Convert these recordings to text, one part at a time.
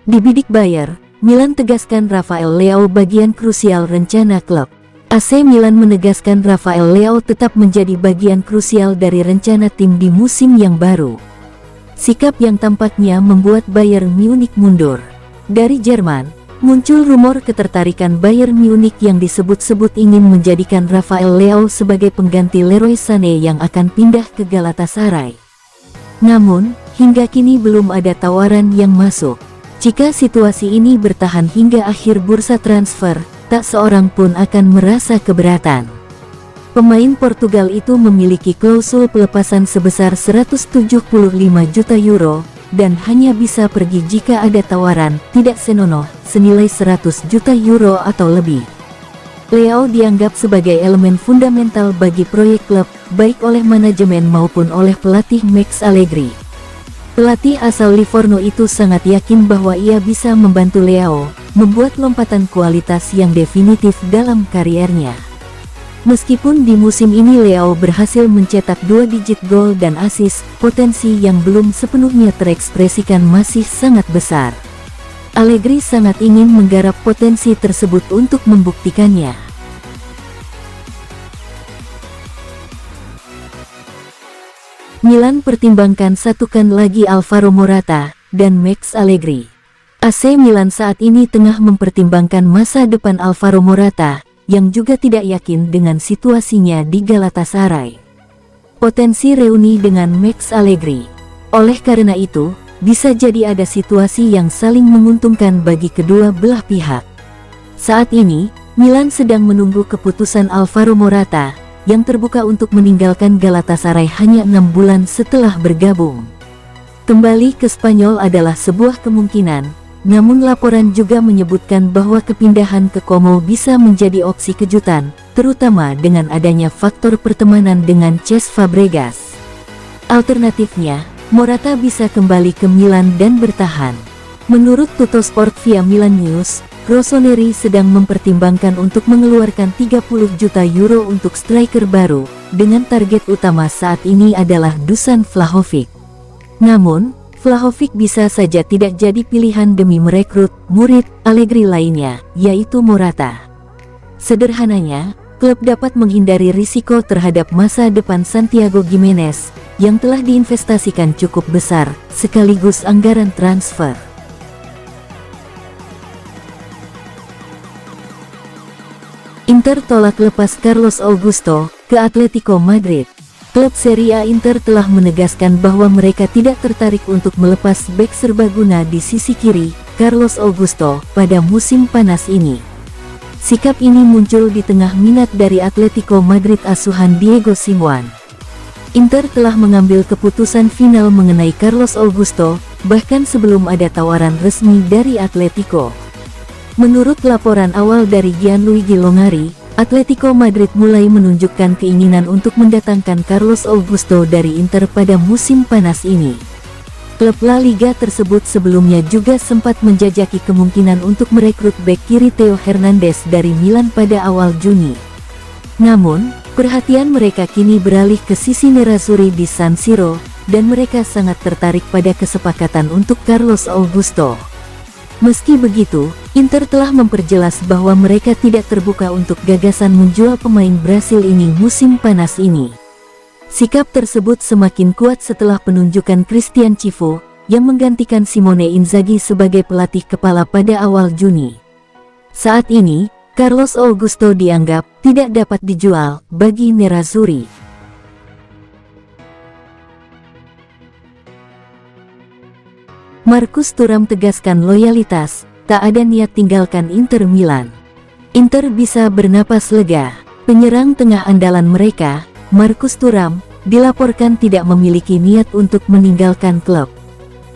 Dibidik Bayer, Milan tegaskan Rafael Leao bagian krusial rencana klub. AC Milan menegaskan Rafael Leao tetap menjadi bagian krusial dari rencana tim di musim yang baru. Sikap yang tampaknya membuat Bayern Munich mundur. Dari Jerman, muncul rumor ketertarikan Bayern Munich yang disebut-sebut ingin menjadikan Rafael Leao sebagai pengganti Leroy Sané yang akan pindah ke Galatasaray. Namun, hingga kini belum ada tawaran yang masuk. Jika situasi ini bertahan hingga akhir bursa transfer, tak seorang pun akan merasa keberatan. Pemain Portugal itu memiliki klausul pelepasan sebesar 175 juta euro, dan hanya bisa pergi jika ada tawaran tidak senonoh senilai 100 juta euro atau lebih. Leao dianggap sebagai elemen fundamental bagi proyek klub, baik oleh manajemen maupun oleh pelatih Max Allegri. Pelatih asal Livorno itu sangat yakin bahwa ia bisa membantu Leao membuat lompatan kualitas yang definitif dalam kariernya. Meskipun di musim ini Leao berhasil mencetak 2 digit gol dan assist, potensi yang belum sepenuhnya terekspresikan masih sangat besar. Allegri sangat ingin menggarap potensi tersebut untuk membuktikannya. Milan pertimbangkan satukan lagi Alvaro Morata dan Max Allegri. AC Milan saat ini tengah mempertimbangkan masa depan Alvaro Morata, yang juga tidak yakin dengan situasinya di Galatasaray. Potensi reuni dengan Max Allegri. Oleh karena itu, bisa jadi ada situasi yang saling menguntungkan bagi kedua belah pihak. Saat ini, Milan sedang menunggu keputusan Alvaro Morata, yang terbuka untuk meninggalkan Galatasaray hanya 6 bulan setelah bergabung. Kembali ke Spanyol adalah sebuah kemungkinan, namun laporan juga menyebutkan bahwa kepindahan ke Como bisa menjadi opsi kejutan, terutama dengan adanya faktor pertemanan dengan Cesc Fabregas. Alternatifnya, Morata bisa kembali ke Milan dan bertahan. Menurut Tuttosport via Milan News, Rossoneri sedang mempertimbangkan untuk mengeluarkan 30 juta euro untuk striker baru, dengan target utama saat ini adalah Dusan Vlahovic. Namun, Vlahovic bisa saja tidak jadi pilihan demi merekrut murid Allegri lainnya, yaitu Morata. Sederhananya, klub dapat menghindari risiko terhadap masa depan Santiago Gimenez, yang telah diinvestasikan cukup besar, sekaligus anggaran transfer. Inter tolak lepas Carlos Augusto ke Atletico Madrid. Klub Serie A Inter telah menegaskan bahwa mereka tidak tertarik untuk melepas bek serbaguna di sisi kiri, Carlos Augusto, pada musim panas ini. Sikap ini muncul di tengah minat dari Atletico Madrid asuhan Diego Simeone. Inter telah mengambil keputusan final mengenai Carlos Augusto, bahkan sebelum ada tawaran resmi dari Atletico. Menurut laporan awal dari Gianluigi Longari, Atletico Madrid mulai menunjukkan keinginan untuk mendatangkan Carlos Augusto dari Inter pada musim panas ini. Klub La Liga tersebut sebelumnya juga sempat menjajaki kemungkinan untuk merekrut bek kiri Theo Hernandez dari Milan pada awal Juni. Namun, perhatian mereka kini beralih ke sisi Nerazzurri di San Siro, dan mereka sangat tertarik pada kesepakatan untuk Carlos Augusto. Meski begitu, Inter telah memperjelas bahwa mereka tidak terbuka untuk gagasan menjual pemain Brasil ini musim panas ini. Sikap tersebut semakin kuat setelah penunjukan Christian Chivo, yang menggantikan Simone Inzaghi sebagai pelatih kepala pada awal Juni. Saat ini, Carlos Augusto dianggap tidak dapat dijual bagi Nerazzurri. Marcus Thuram tegaskan loyalitas, tak ada niat tinggalkan Inter Milan. Inter bisa bernapas lega. Penyerang tengah andalan mereka, Marcus Thuram, dilaporkan tidak memiliki niat untuk meninggalkan klub.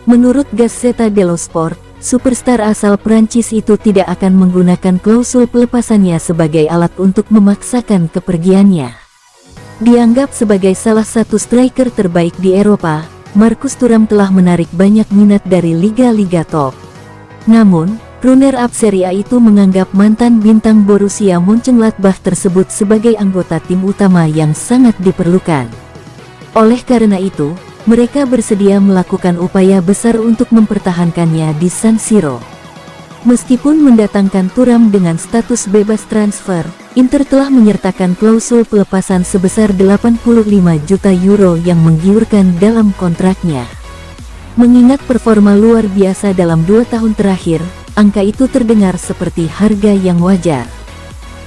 Menurut Gazzetta dello Sport, superstar asal Prancis itu tidak akan menggunakan klausul pelepasannya sebagai alat untuk memaksakan kepergiannya. Dianggap sebagai salah satu striker terbaik di Eropa, Marcus Thuram telah menarik banyak minat dari liga-liga top. Namun, runner-up Serie A itu menganggap mantan bintang Borussia Mönchengladbach tersebut sebagai anggota tim utama yang sangat diperlukan. Oleh karena itu, mereka bersedia melakukan upaya besar untuk mempertahankannya di San Siro. Meskipun mendatangkan Thuram dengan status bebas transfer, Inter telah menyertakan klausul pelepasan sebesar 85 juta euro yang menggiurkan dalam kontraknya. Mengingat performa luar biasa dalam 2 tahun terakhir, angka itu terdengar seperti harga yang wajar.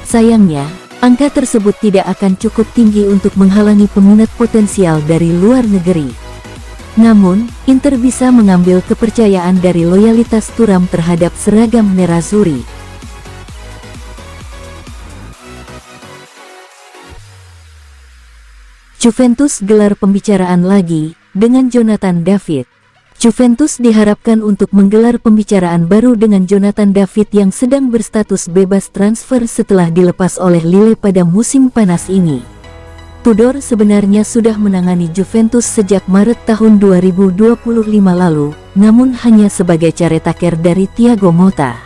Sayangnya, angka tersebut tidak akan cukup tinggi untuk menghalangi peminat potensial dari luar negeri. Namun, Inter bisa mengambil kepercayaan dari loyalitas Thuram terhadap seragam Nerazzurri. Juventus gelar pembicaraan lagi dengan Jonathan David. Juventus diharapkan untuk menggelar pembicaraan baru dengan Jonathan David yang sedang berstatus bebas transfer setelah dilepas oleh Lille pada musim panas ini. Tudor sebenarnya sudah menangani Juventus sejak Maret tahun 2025 lalu, namun hanya sebagai caretaker dari Thiago Motta.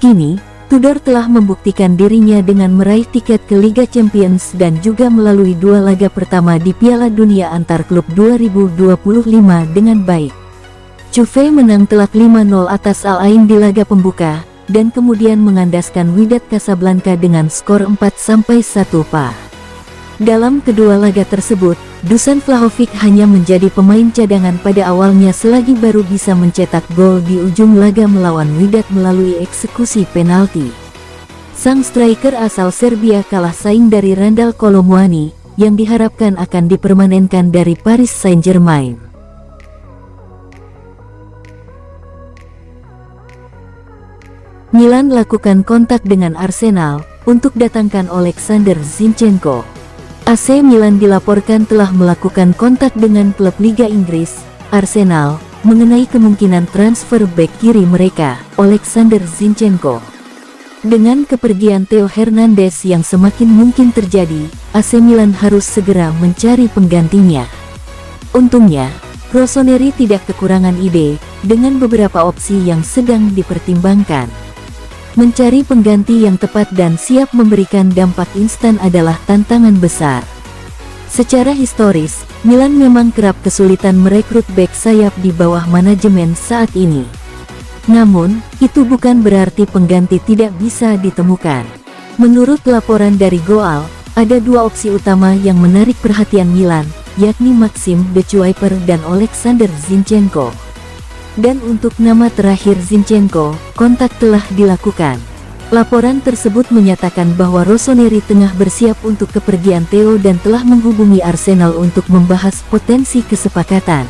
Kini, Tudor telah membuktikan dirinya dengan meraih tiket ke Liga Champions dan juga melalui 2 laga pertama di Piala Dunia Antar Klub 2025 dengan baik. Juve menang telak 5-0 atas Al Ain di laga pembuka, dan kemudian mengandaskan Wydad Casablanca dengan skor 4-1. Dalam kedua laga tersebut, Dusan Vlahovic hanya menjadi pemain cadangan pada awalnya selagi baru bisa mencetak gol di ujung laga melawan Wydad melalui eksekusi penalti. Sang striker asal Serbia kalah saing dari Randal Kolo Muani, yang diharapkan akan dipermanenkan dari Paris Saint-Germain. Milan lakukan kontak dengan Arsenal untuk datangkan Alexander Zinchenko. AC Milan dilaporkan telah melakukan kontak dengan klub Liga Inggris, Arsenal, mengenai kemungkinan transfer bek kiri mereka, Alexander Zinchenko. Dengan kepergian Theo Hernandez yang semakin mungkin terjadi, AC Milan harus segera mencari penggantinya. Untungnya, Rossoneri tidak kekurangan ide, dengan beberapa opsi yang sedang dipertimbangkan. Mencari pengganti yang tepat dan siap memberikan dampak instan adalah tantangan besar. Secara historis, Milan memang kerap kesulitan merekrut bek sayap di bawah manajemen saat ini. Namun, itu bukan berarti pengganti tidak bisa ditemukan. Menurut laporan dari Goal, ada 2 opsi utama yang menarik perhatian Milan, yakni Maxim De Cuyper dan Alexander Zinchenko. Dan untuk nama terakhir Zinchenko, kontak telah dilakukan. Laporan tersebut menyatakan bahwa Rossoneri tengah bersiap untuk kepergian Theo dan telah menghubungi Arsenal untuk membahas potensi kesepakatan.